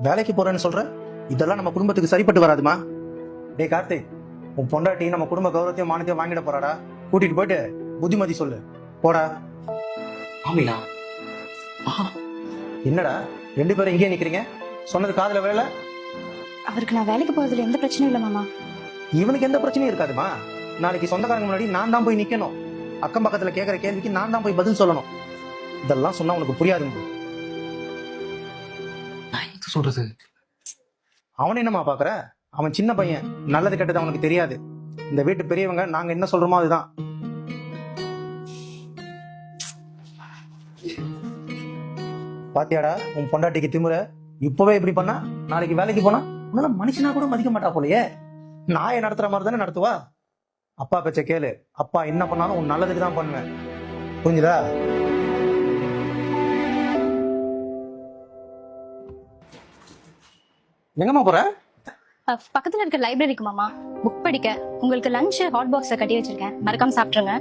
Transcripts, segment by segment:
வேலைக்கு போறேன்னு சொல்ற? இதெல்லாம் நம்ம குடும்பத்துக்கு சரிப்பட்டு வராதுமா. டேய் கார்த்திக், உன் பொண்டாட்டி நம்ம குடும்ப கௌரவத்தையும் மானத்தையும் வாங்கிட போறாடா. கூட்டிட்டு போயிட்டு புத்திமதி சொல்லு. போடா. ஆமினா என்னடா ரெண்டு பேரும் இங்கே நிக்கிறீங்க? சொன்னது காதுல வேலை? அவருக்கு நான் வேலைக்கு போறதுல எந்த பிரச்சனையும் இல்லை மாமா. இவனுக்கு எந்த பிரச்சனையும் இருக்காதுமா. நாளைக்கு சொந்தக்காரங்க முன்னாடி நான் தான் போய் நிக்கணும். அக்கம் பக்கத்துல கேட்கிற கேள்விக்கு நான் தான் போய் பதில் சொல்லணும். இதெல்லாம் சொன்னா உனக்கு புரியாது. நான் என்ன சொல்றது? அவன் என்னமா பாக்குற? அவன் சின்ன பையன், நல்லது கெட்டது அவனுக்கு தெரியாது. இந்த வீட்டு பெரியவங்க நாங்க என்ன சொல்றோமோ அதுதான். பாத்தியாடா உன் பொண்டாட்டிக்கு திமுற? இப்பவே இப்படி பண்ணா நாளைக்கு வேலைக்கு போனா உன்னால மனுஷனா கூட மதிக்க மாட்டா போலயே. நாயை நடத்துற மாதிரி தானே நடத்துவா. அப்பா பேச்ச கேளு. அப்பா என்ன பண்ணாலும் உன் நல்லதுக்கு தான் பண்ணுவேன். புரிஞ்சுதா? எங்கம்மா போற? பக்கத்துல இருக்க லைப்ரரிக்கு மாமா, புக் படிக்க. உங்களுக்கு லஞ்ச் ஹாட் பாக்ஸ்ல கட்டி வச்சிருக்கேன், மறக்காம சாப்பிட்டுருங்க.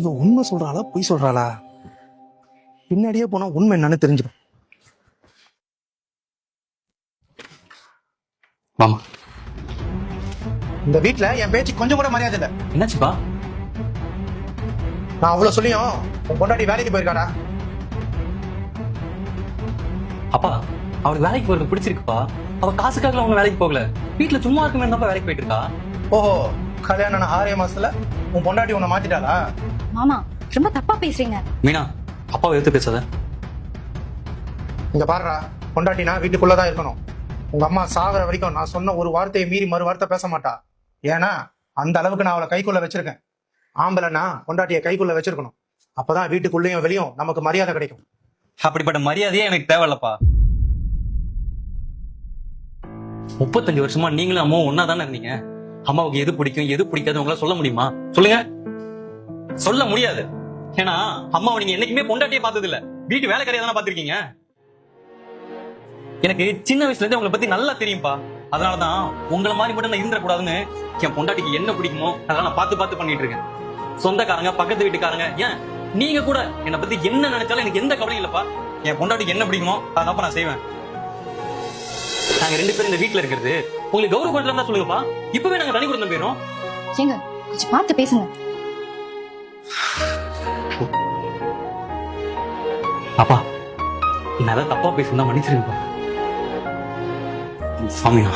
இவ உண்மை சொல்றாளா பொய் சொல்றாளா? பின்னாடியே போனா உண்மை என்னன்னு தெரிஞ்சிடும். மாமா, இந்த வீட்டுல என் பேச்சு கொஞ்சம் கூட மரியாதை இல்ல. என்னாச்சுப்பா? நான் அவ்வளவு சொல்லியும் உன் பொண்டாட்டி வேலைக்கு போயிருக்காடா. அப்பா, அவருக்கு வேலைக்கு போறது பிடிச்சிருக்குப்பா. அவ காசுக்காக அவங்க வேலைக்கு போகல, வீட்டுல சும்மா இருக்குமே தான் வேலைக்கு போயிட்டு இருக்கா. ஓஹோ, கல்யாணம் 6 மாசத்துல உன் பொண்டாட்டி உன்னை மாத்திட்டாளா? மாமா ரொம்ப தப்பா பேசுறீங்க. மீனா, அப்பாவை எடுத்து பேசாத. இங்க பாருடா, பொண்டாட்டினா வீட்டுக்குள்ளதான் இருக்கணும். உங்க அம்மா சாகுற வரைக்கும் நான் சொன்ன ஒரு வார்த்தையை மீறி மறு வார்த்தை பேச மாட்டா. ஏன்னா அந்த அளவுக்கு நான் அவளை கைக்குள்ள வச்சிருக்கேன். ஆம்பளைனா பொண்டாட்டியை கைக்குள்ள வச்சிருக்கணும். அப்பதான் வீட்டுக்குள்ளேயும் வெளியும் நமக்கு மரியாதை கிடைக்கும். அப்படிப்பட்ட மரியாதையே எனக்கு தேவையில்லப்பா. 35 வருஷமா நீங்களும் அம்மாவும் ஒன்னா தானே இருந்தீங்க. அம்மாவுக்கு எது பிடிக்கும் எது பிடிக்காது உங்களால சொல்ல முடியுமா? சொல்லுங்க. சொல்ல முடியாது. ஏன்னா அம்மாவை நீங்க என்னைக்குமே பொண்டாட்டியே பார்த்தது இல்ல, வீட்டு வேலைக்காரியா தானே பாத்திருக்கீங்க. எனக்கு சின்ன வயசுல இருந்து உங்களை பத்தி நல்லா தெரியும்பா. அதனாலதான் உங்களை மாதிரி மட்டும் நான் இருந்துடக்கூடாதுன்னு என் பொண்டாட்டிக்கு என்ன பிடிக்குமோ அதெல்லாம் நான் பார்த்து பண்ணிட்டு இருக்கேன். சொந்தக்காரங்க, பக்கத்து வீட்டுக்காரங்க, ஏன் நீங்க கூட என்னை பத்தி என்ன நினைச்சாலும் எனக்கு எந்த கவலையும் இல்லப்பா. என் பொண்டாட்டிக்கு என்ன பிடிக்குமோ அதான் நான் செய்வேன். நாங்க 2 பேரும் இந்த வீட்டுல இருக்கிறது உங்களுக்கு கௌரவப்படுத்தலாம் தான் சொல்லுங்கப்பா. இப்பவே நாங்க தனி கொடுத்து போயிடும். ஏங்க கொஞ்சம் பார்த்து பேசுங்க. அப்பா, நான் தப்பா பேசுனா மன்னிச்சிருங்கப்பா. சாமியா.